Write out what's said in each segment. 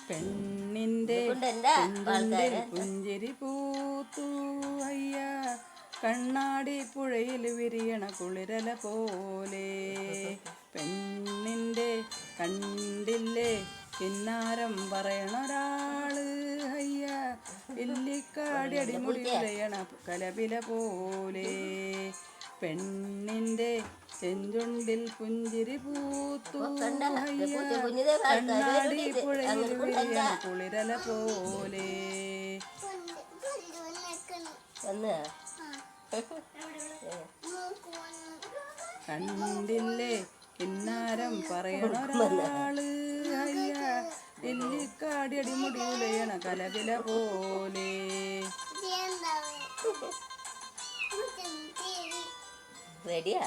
പെണ്ണിന്റെ പുഞ്ചിരി പൂത്തു അയ്യ, കണ്ണാടി പുഴയിൽ വിരിയണ കുളിരല പോലെ. പെണ്ണിന്റെ കണ്ടില്ലേ കിന്നാരം പറയണൊരാള് അയ്യ, ഇല്ലിക്കാടി അടിമുടി ഉലയണ കലപില പോലെ. പെണ്ണിന്റെ ചെഞ്ചുണ്ടിൽ പുഞ്ചിരി പൂത്തു അയ്യ, കണ്ണാടി പുഴയിൽ വിരിയണ കുളിരല പോലെ. കണ്ടില്ലേ കിന്നാരം പറയണൊരാള് അയ്യ, ഇല്ലിക്കാടി അടിമുടി ഉലയണ കലപില പോലെ. റെഡിയാ?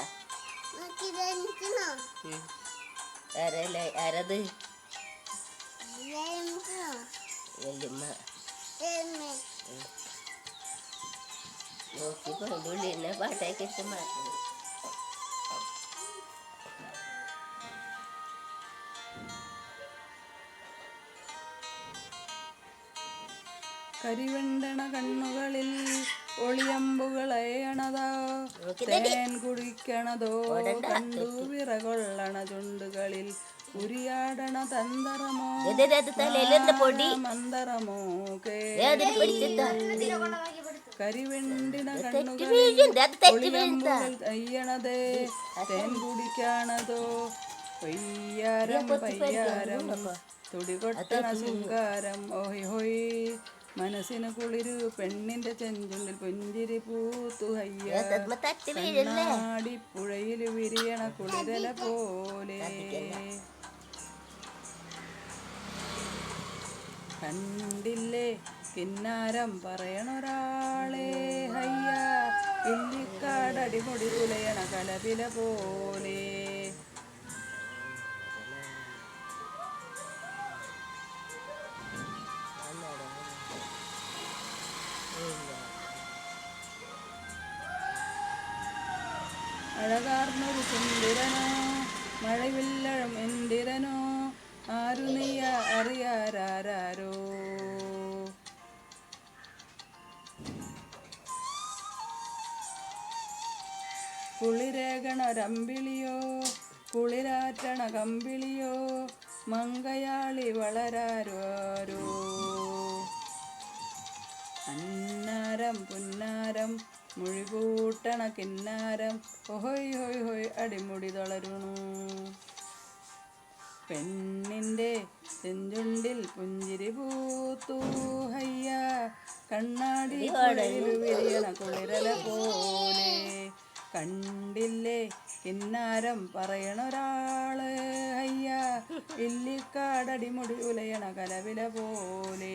ആരത്? വല്യമ്മ നോക്കിപ്പോ ഉള്ളി എന്നെ പാട്ടേക്ക് ഇഷ്ടമാണ്. കരിവെണ്ടണ കണ്ണുകളിൽ ഒളിയമ്പുകളയണതോ, തേൻ കുടിക്കണതോ കണ്ടു വിറകൊള്ളണ ചുണ്ടുകളിൽ ഉരിയാടണ തന്തറമോ മന്ദറമോ കരിവെണ്ടിന കണ്ണുകളിൽ ഒളിയമ്പുകൾ അയ്യണതേ, തേൻ കുടിക്കണതോ പയ്യാരം പയ്യാരം തുടികൊട്ടണ ശൃംഗാരം. ഓഹി ഹൊയ് മനസ്സിന് കുളിരു പെണ്ണിന്റെ ചെഞ്ചുണ്ടിൽ പുഞ്ചിരി പൂത്തു അയ്യ, കണ്ണാടി പുഴയിൽ വിരിയണ കുളിരല പോലെ. കണ്ടില്ലേ കിന്നാരം പറയണൊരാളെ അയ്യ, ഇല്ലിക്കാടടിമുടി തുലയണ കലപില പോലെ. അഴകാർന്നൊരു സുന്ദരനോ മഴവില്ലഴും എന്തിരനോ, ആരു നീയ അറിയാരാരോ. കുളിരേകണൊരമ്പിളിയോ കുളിരാറ്റണ കമ്പിളിയോ, മങ്കയാളി വളരാരോ. അന്നാരം പുന്നാരം മുഴികൂട്ടണ കിന്നാരം, ഹൊയ് ഹൊയ് ഹൊയ് അടിമുടി തളരുണു. പെണ്ണിന്റെ ചെഞ്ചുണ്ടിൽ പുഞ്ചിരി പൂത്തു അയ്യ, കണ്ണാടി പുഴയിൽ വിരിയണ കുളിരല പോലെ. കണ്ടില്ലേ കിന്നാരം പറയണൊരാള് അയ്യ, ഇല്ലിക്കാടടിമുടി ഉലയണ കലപില പോലെ.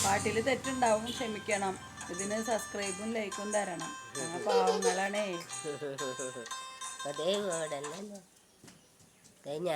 പാട്ടിൽ തെറ്റുണ്ടാവും, ക്ഷമിക്കണം. ഇതിന് സബ്സ്ക്രൈബും ലൈക്കും തരണം. ഞങ്ങൾ പാവങ്ങളാണേ. അതേ വീടല്ലേ കഴിഞ്ഞ